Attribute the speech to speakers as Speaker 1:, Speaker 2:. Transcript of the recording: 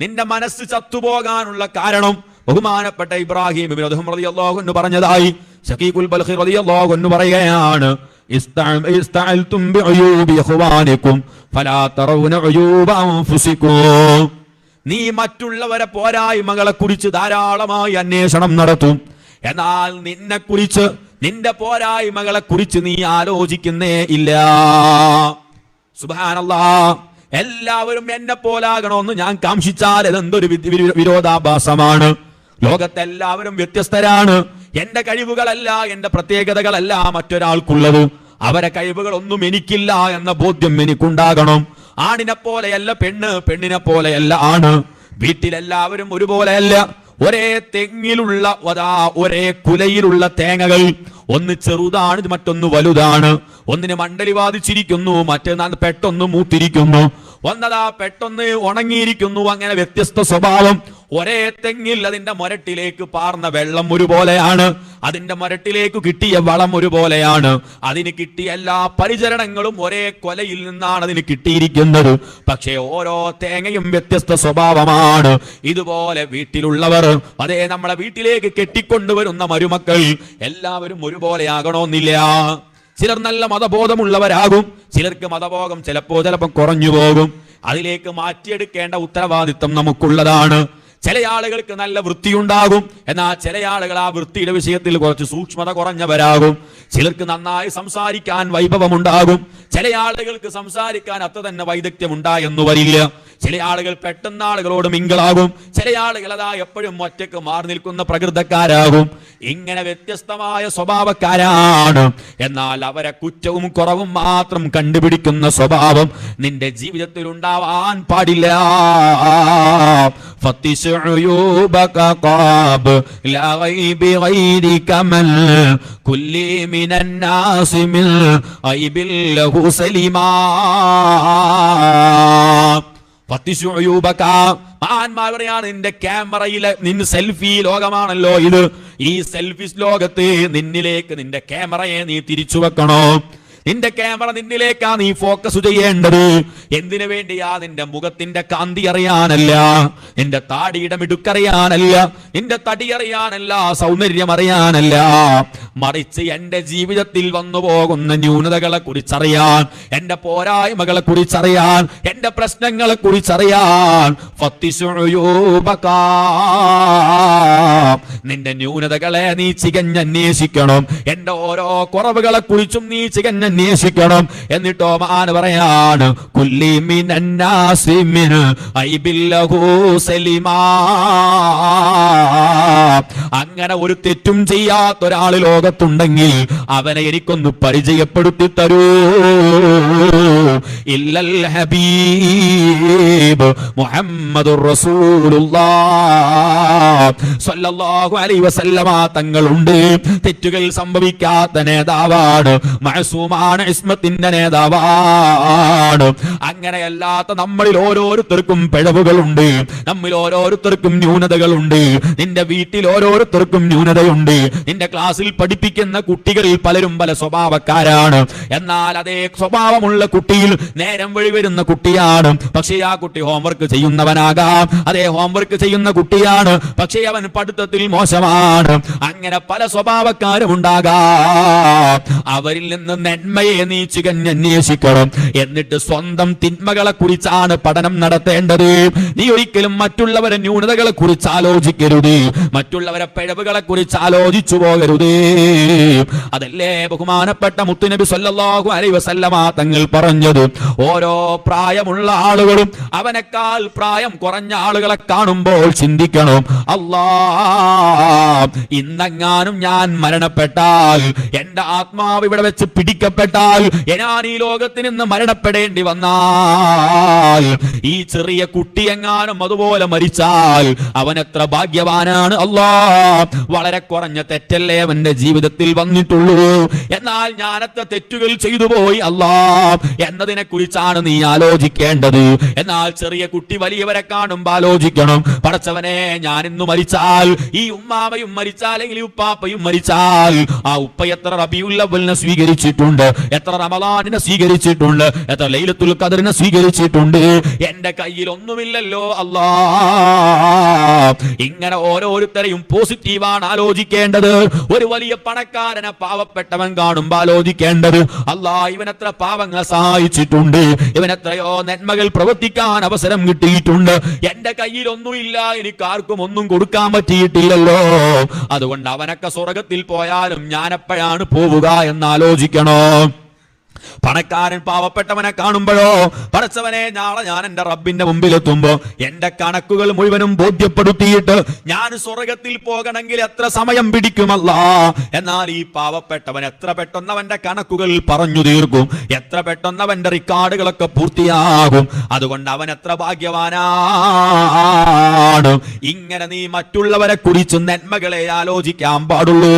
Speaker 1: നിന്റെ മനസ്സ് ചത്തുപോകാനുള്ള കാരണം ബഹുമാനപ്പെട്ട ഇബ്രാഹിം ഇബ്നു അദ്ഹം റളിയല്ലാഹു അൻഹു പറഞ്ഞതായി ശഖീഖുൽ ബൽഖി റളിയല്ലാഹു അൻഹു പറയുകയാണ്, ഇസ്തഅൽതും ബിഉയൂബി ഇഖ്വാനികും ഫലാ തറൗന ഉയൂബ അൻഫുസികും. നീ മറ്റുള്ളവരെ പോരായ്മകളെ കുറിച്ച് ധാരാളമായി അന്വേഷണം നടത്തും, എന്നാൽ നിന്നെ കുറിച്ച്, നിന്റെ പോരായ്മകളെ കുറിച്ച് നീ ആലോചിക്കുന്നേ ഇല്ല. സുബ്ഹാനല്ലാഹ്. എല്ലാവരും എന്നെ പോലാകണമെന്ന് ഞാൻ കാംക്ഷിച്ചാൽ ഇതെന്തൊരു വിരോധാഭാസമാണ്. ലോകത്തെല്ലാവരും വ്യത്യസ്തരാണ്. എന്റെ കഴിവുകളല്ല, എന്റെ പ്രത്യേകതകളല്ല മറ്റൊരാൾക്കുള്ളത്. അവരെ കഴിവുകളൊന്നും എനിക്കില്ല എന്ന ബോധ്യം എനിക്കുണ്ടാകണം. ആണിനെ പോലെയല്ല പെണ്ണ്, പെണ്ണിനെ പോലെയല്ല ആണ്. വീട്ടിലെല്ലാവരും ഒരുപോലെയല്ല. ഒരേ തെങ്ങിലുള്ള ഒരേ കുലയിലുള്ള തേങ്ങകൾ, ഒന്ന് ചെറുതാണ് മറ്റൊന്ന് വലുതാണ്. ഒന്നിന് മണ്ടലി ബാധിച്ചിരിക്കുന്നു, മറ്റൊന്ന് പെട്ടെന്ന് മൂത്തിരിക്കുന്നു, ഒന്നതാ പെട്ടെന്ന് ഉണങ്ങിയിരിക്കുന്നു. അങ്ങനെ വ്യത്യസ്ത സ്വഭാവം. ഒരേ തെങ്ങിൽ അതിന്റെ മൊരട്ടിലേക്ക് പാർന്ന വെള്ളം ഒരുപോലെയാണ്, അതിന്റെ മൊരട്ടിലേക്ക് കിട്ടിയ വളം ഒരുപോലെയാണ്, അതിന് കിട്ടിയ എല്ലാ പരിചരണങ്ങളും ഒരേ കൊലയിൽ നിന്നാണ് അതിന് കിട്ടിയിരിക്കുന്നത്. പക്ഷേ ഓരോ തേങ്ങയും വ്യത്യസ്ത സ്വഭാവമാണ്. ഇതുപോലെ വീട്ടിലുള്ളവർ, അതേ നമ്മളെ വീട്ടിലേക്ക് കെട്ടിക്കൊണ്ടുവരുന്ന മരുമക്കൾ എല്ലാവരും ഒരുപോലെയാകണമെന്നില്ല. ചിലർ നല്ല മതബോധമുള്ളവരാകും, ചിലർക്ക് മതബോധം ചിലപ്പോൾ കുറഞ്ഞു പോകും. അതിലേക്ക് മാറ്റിയെടുക്കേണ്ട ഉത്തരവാദിത്വം നമുക്കുള്ളതാണ്. ചില ആളുകൾക്ക് നല്ല വൃത്തിയുണ്ടാകും, എന്നാൽ ചില ആളുകൾ ആ വൃത്തിയുടെ വിഷയത്തിൽ കുറച്ച് സൂക്ഷ്മത കുറഞ്ഞവരാകും. ചിലർക്ക് നന്നായി സംസാരിക്കാൻ വൈഭവമുണ്ടാകും, ചില ആളുകൾക്ക് സംസാരിക്കാൻ അത്ര തന്നെ വൈദഗ്ധ്യം ഉണ്ടായെന്നു വരില്ല. ചില ആളുകൾ പെട്ടെന്ന് ആളുകളോട് മിങ്കിളാകും, ചില ആളുകൾ അതാ എപ്പോഴും ഒറ്റക്ക് മാറി നിൽക്കുന്ന പ്രകൃതക്കാരാകും. ഇങ്ങനെ വ്യത്യസ്തമായ സ്വഭാവക്കാരാണ്. എന്നാൽ അവരെ കുറ്റവും കുറവും മാത്രം കണ്ടുപിടിക്കുന്ന സ്വഭാവം നിന്റെ ജീവിതത്തിൽ ഉണ്ടാവാൻ പാടില്ല. عيوبك قاب لا غيب غيرك من كل من الناس من عيب له سليما മഹാന്മാരാണ്. നിന്റെ ക്യാമറയിലെ നിന്റെ സെൽഫി ലോകമാണല്ലോ ഇത്. ഈ സെൽഫി ലോകത്ത് നിന്നിലേക്ക് നിന്റെ ക്യാമറയെ നീ തിരിച്ചു വെക്കണോ? നിന്റെ ക്യാമറ നിന്നിലേക്കാ നീ ഫോക്കസ് ചെയ്യേണ്ടത്. എന്തിനു വേണ്ടിയാ? നിന്റെ മുഖത്തിന്റെ കാന്തി അറിയാനല്ല, നിന്റെ താടിയുടെ മിടുക്കറിയാനല്ല, നിന്റെ തടി അറിയാനല്ല, സൗന്ദര്യം അറിയാനല്ല, മറിച്ച് എന്റെ ജീവിതത്തിൽ വന്നു പോകുന്ന ന്യൂനതകളെ കുറിച്ചറിയാൻ, എന്റെ പോരായ്മകളെ കുറിച്ചറിയാൻ, എന്റെ പ്രശ്നങ്ങളെ കുറിച്ചറിയാൻ. നിന്റെ ന്യൂനതകളെ നീ ചികഞ്ഞന്വേഷിക്കണം, എന്റെ ഓരോ കുറവുകളെ കുറിച്ചും നീ ചികഞ്ഞന്വേഷിക്കണം. എന്നിട്ടോ മാൻ പറയാണ്, കുല്ലി മിനന്നാസി മിൻ ഐബില്ലഹു സലിമാ. അങ്ങനെ ഒരു തെറ്റും ചെയ്യാത്ത ഒരാൾ ലോകത്തുണ്ടെങ്കിൽ അവനെ എനിക്കൊന്ന് പരിചയപ്പെടുത്തി തരൂ. ഇല്ലൽ ഹബീബ് മുഹമ്മദുർ റസൂലുള്ളാഹ് സ്വല്ലല്ലാഹു അലൈഹി വസല്ലമ തങ്ങളുണ്ട്. തെറ്റുകൾ സംഭവിക്കാത്ത നേതാവാണ്, മഅസൂമാണ്, ഇസ്മത്തിന്റെ നേതാവാണ്. അങ്ങനെയല്ലാത്ത നമ്മളിൽ ഓരോരുത്തർക്കും പിഴവുകളുണ്ട്, നമ്മിൽ ഓരോരുത്തർക്കും ന്യൂനതകളുണ്ട്. നിന്റെ വീട്ടിൽ ഓരോരുത്തർക്കും ന്യൂനതയുണ്ട്. നിന്റെ ക്ലാസ്സിൽ പഠിപ്പിക്കുന്ന കുട്ടികളിൽ പലരും പല സ്വഭാവക്കാരാണ്. എന്നാൽ അതേ സ്വഭാവമുള്ള കുട്ടിയിൽ നേരം വഴി വരുന്ന കുട്ടിയാണ്, പക്ഷേ ആ കുട്ടി ഹോംവർക്ക് ചെയ്യുന്നവനാകാം. അതേ ഹോംവർക്ക് ചെയ്യുന്ന കുട്ടിയാണ്, പക്ഷേ അവൻ പഠിത്തത്തിൽ മോശമാണ്. അങ്ങനെ പല സ്വഭാവക്കാരും ഉണ്ടാകാം. അവരിൽ നിന്ന് നന്മയെ നീ ചികഞ്ഞന്വേഷിക്കണം. എന്നിട്ട് സ്വന്തം തിന്മകളെ കുറിച്ചാണ് പഠനം നടത്തേണ്ടത്. നീ ഒരിക്കലും മറ്റുള്ളവരെ ന്യൂനതകളെ കുറിച്ച് ആലോചിക്കരുത്, മറ്റുള്ളവരെ പിഴവുകളെ കുറിച്ച് ആലോചിച്ചു പോകരുത്. അതല്ലേ ബഹുമാനപ്പെട്ട മുത്തുനബി സല്ലല്ലാഹു അലൈഹി വസല്ലമ തങ്ങൾ പറഞ്ഞത്, ഓരോ പ്രായമുള്ള ആളുകളും അവനേക്കാൾ പ്രായം കുറഞ്ഞ ആളുകളെ കാണുമ്പോൾ ചിന്തിക്കണം, അല്ലാ, ഇന്നെങ്ങാനും ഞാൻ മരണപ്പെട്ടാൽ, എന്റെ ആത്മാവ് ഇവിടെ വെച്ച് പിടിക്കപ്പെട്ടാൽ, ഞാൻ ഈ ലോകത്തിൽ നിന്ന് മരണപ്പെടേണ്ടി വന്നാൽ, ഈ ചെറിയ കുട്ടി എങ്ങാനും അതുപോലെ മരിച്ചാൽ അവൻ എത്ര ഭാഗ്യവാനാണ്. അല്ലാ, വളരെ കുറഞ്ഞ തെറ്റല്ലേ അവന്റെ ജീവിതത്തിൽ വന്നിട്ടുള്ളൂ. എന്നാൽ ഞാനത്ര തെറ്റുകൾ ചെയ്തു പോയി അല്ലാ എന്നതിനെ കുറിച്ചാണ് നീ ആലോചിക്കേണ്ടത്. എന്നാൽ ചെറിയ കുട്ടി വലിയവരെ കാണുമ്പോൾ ആലോചിക്കണം, പടച്ചവനെ, ഞാൻ ഇന്ന് മരിച്ചാൽ ഈ ഉമ്മാമയും മരിച്ചാൽ, അല്ലെങ്കിൽ ഉപ്പാപ്പയും മരിച്ചാൽ, ആ ഉപ്പ എത്ര റബീഉൽ അവ്വലിനെ സ്വീകരിച്ചിട്ടുണ്ട്, എത്ര റമളാനിനെ സ്വീകരിച്ചിട്ടുണ്ട്, എത്ര ലൈലത്തുൽ ഖദറിനെ സ്വീകരിച്ചിട്ടുണ്ട്. എന്റെ കയ്യിൽ ഒന്നുമില്ലല്ലോ അല്ലാ. ഇങ്ങനെ ഓരോരുത്തരെയും പോസിറ്റീവാണ് ആലോചിക്കേണ്ടത്. ഒരു വലിയ പണക്കാരനെ പാവപ്പെട്ടവൻ കാണുമ്പോൾ ആലോചിക്കേണ്ടത്, അല്ലാ ഇവൻ എത്ര പാവങ്ങളെ സഹായിച്ചിട്ടുണ്ട്, ഇവൻ എത്രയോ നന്മകൾ പ്രവർത്തിക്കാൻ അവസരം കിട്ടിയിട്ടുണ്ട്. എന്റെ കയ്യിൽ ഒന്നുമില്ല, എനിക്ക് ആർക്കും ഒന്നും കൊടുക്കാൻ പറ്റിയിട്ടില്ലല്ലോ. അതുകൊണ്ട് അവനൊക്കെ സ്വർഗത്തിൽ പോയാലും ഞാൻ എപ്പോഴാണ് പോവുക എന്നാലോചിക്കണോ? പണക്കാരൻ പാവപ്പെട്ടവനെ കാണുമ്പോഴോ, പടച്ചവനെ നാളെ ഞാൻ എന്റെ റബ്ബിന്റെ മുമ്പിലെത്തുമ്പോ എന്റെ കണക്കുകൾ മുഴുവനും ബോധ്യപ്പെടുത്തിയിട്ട് ഞാൻ സ്വർഗത്തിൽ പോകണമെങ്കിൽ എത്ര സമയം പിടിക്കുമല്ല. എന്നാൽ ഈ പാവപ്പെട്ടവൻ എത്ര പെട്ടെന്ന് അവന്റെ കണക്കുകൾ പറഞ്ഞു തീർക്കും, എത്ര പെട്ടെന്ന് അവന്റെ റിക്കാർഡുകളൊക്കെ പൂർത്തിയാകും. അതുകൊണ്ട് അവൻ എത്ര ഭാഗ്യവാനാണ്. ഇങ്ങനെ നീ മറ്റുള്ളവരെ കുറിച്ച് നന്മകളെ ആലോചിക്കാൻ പാടുള്ളൂ.